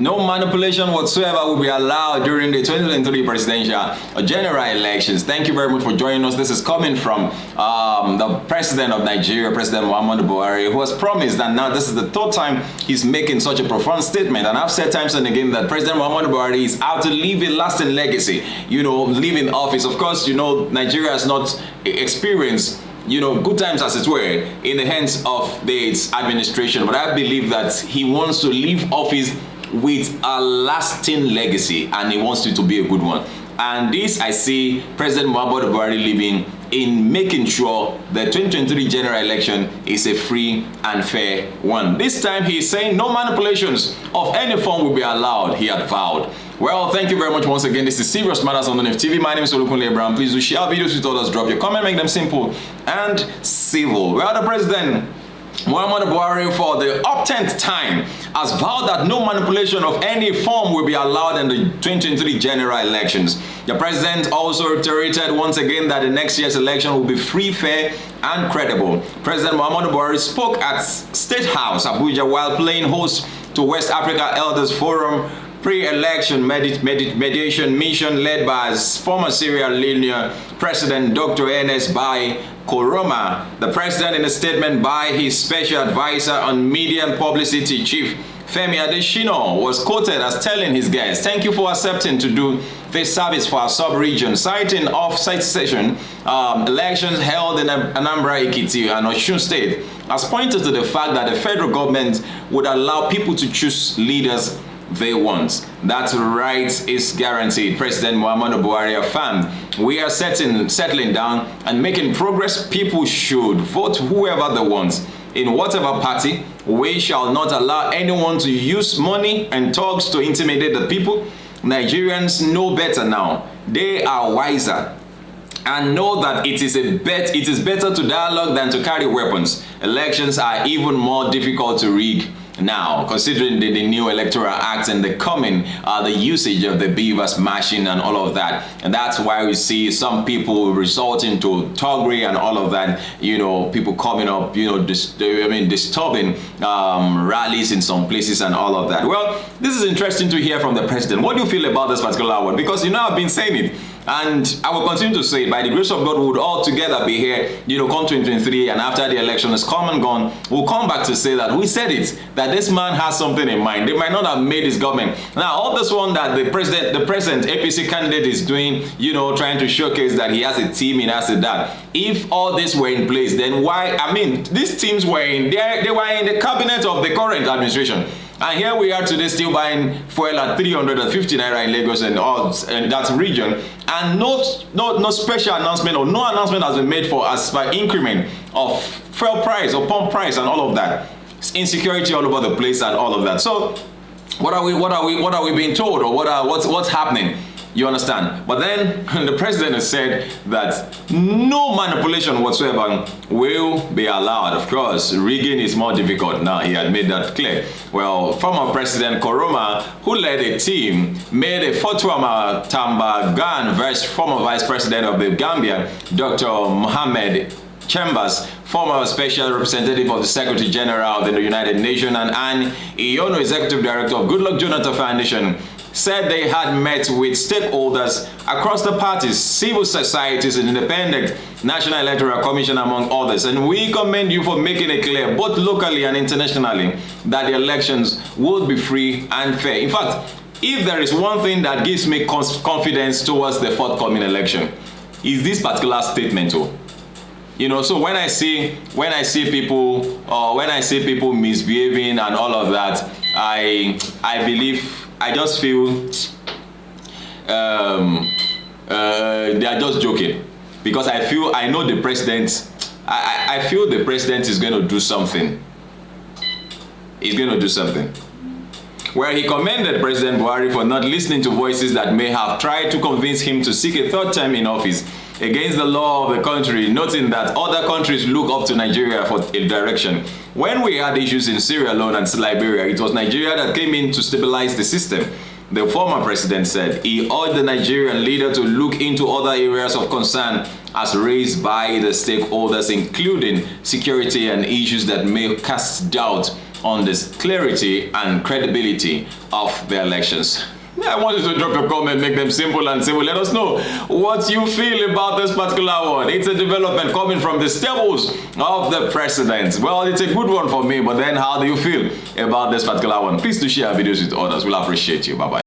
no manipulation whatsoever will be allowed during the 2023 presidential or general elections. Thank you very much for joining us. This is coming from the president of Nigeria, President Muhammadu Buhari, who has promised that now this is the third time he's making such a profound statement. And I've said times and again that President Muhammadu Buhari is out to leave a lasting legacy, leave in office. Of course, Nigeria has not experienced good times, as it were, in the hands of its administration. But I believe that he wants to leave office with a lasting legacy, and he wants it to be a good one. And this I see President Muhammadu Buhari leaving in making sure the 2023 general election is a free and fair one. This time he is saying no manipulations of any form will be allowed, he had vowed. Well, thank you very much once again. This is Serious Matters on ONIF TV. My name is Olukunle Abraham. Please do share videos with others. Drop your comment, make them simple and civil. Well, the President Muhammadu Buhari, for the 10th time, has vowed that no manipulation of any form will be allowed in the 2023 general elections. The president also reiterated once again that the next year's election will be free, fair, and credible. President Muhammadu Buhari spoke at State House, Abuja, while playing host to West Africa Elders Forum pre-election mediation mission led by former Sierra Leone President Dr. Ernest Bai Koroma. The president, in a statement by his special advisor on media and publicity, Chief Femi Adesina, was quoted as telling his guests, "Thank you for accepting to do this service for our sub-region," citing off-site session elections held in Anambra, Ekiti, and Osun State, as pointed to the fact that the federal government would allow people to choose leaders they want. That right is guaranteed, President Muhammadu Buhari affirmed. "We are settling down and making progress. People should vote whoever they want, in whatever party. We shall not allow anyone to use money and talks to intimidate the people. Nigerians know better now. They are wiser and know that it is better to dialogue than to carry weapons. Elections are even more difficult to rig now, considering the new electoral act and the usage of the beavers machine and all of that. And that's why we see some people resorting to thuggery and all of that, people coming up, disturbing rallies in some places and all of that. Well, this is interesting to hear from the president. What do you feel about this particular one? Because I've been saying it, and I will continue to say it. By the grace of God, we would all together be here, come 2023, and after the election is come and gone, we'll come back to say that we said it, that this man has something in mind. They might not have made his government. Now, all this one that the present APC candidate is doing, trying to showcase that he has a team, he has that. If all this were in place, then why? These teams were they were in the cabinet of the current administration. And here we are today still buying fuel at 350 naira in Lagos and that region. And no special announcement or no announcement has been made for as by increment of fuel price or pump price and all of that. It's insecurity all over the place and all of that. So what are we being told, or what's happening? You understand? But then the president has said that no manipulation whatsoever will be allowed. Of course, rigging is more difficult now. He had made that clear. Well, former President Koroma, who led a team, made a Fatwa Tamba Gan versus former Vice President of the Gambia, Dr. Mohammed Chambers, former Special Representative of the Secretary General of the United Nations, and Anne Iyono, Executive Director of Goodluck Jonathan Foundation, said they had met with stakeholders across the parties, civil societies, and independent National Electoral Commission, among others. And we commend you for making it clear, both locally and internationally, that the elections will be free and fair. In fact, if there is one thing that gives me confidence towards the forthcoming election, is this particular statement. So when I see people misbehaving and all of that, I just feel they are just joking, because I know the president. I feel the president is going to do something. He's going to do something. Where he commended President Buhari for not listening to voices that may have tried to convince him to seek a third term in office against the law of the country, noting that other countries look up to Nigeria for a direction. When we had issues in Sierra Leone and Liberia, it was Nigeria that came in to stabilize the system. The former president said he urged the Nigerian leader to look into other areas of concern as raised by the stakeholders, including security and issues that may cast doubt on this clarity and credibility of the elections. I want you to drop your comment, make them simple and simple. Let us know what you feel about this particular one. It's a development coming from the stables of the president. Well, it's a good one for me, but then how do you feel about this particular one? Please do share videos with others. We'll appreciate you. Bye-bye.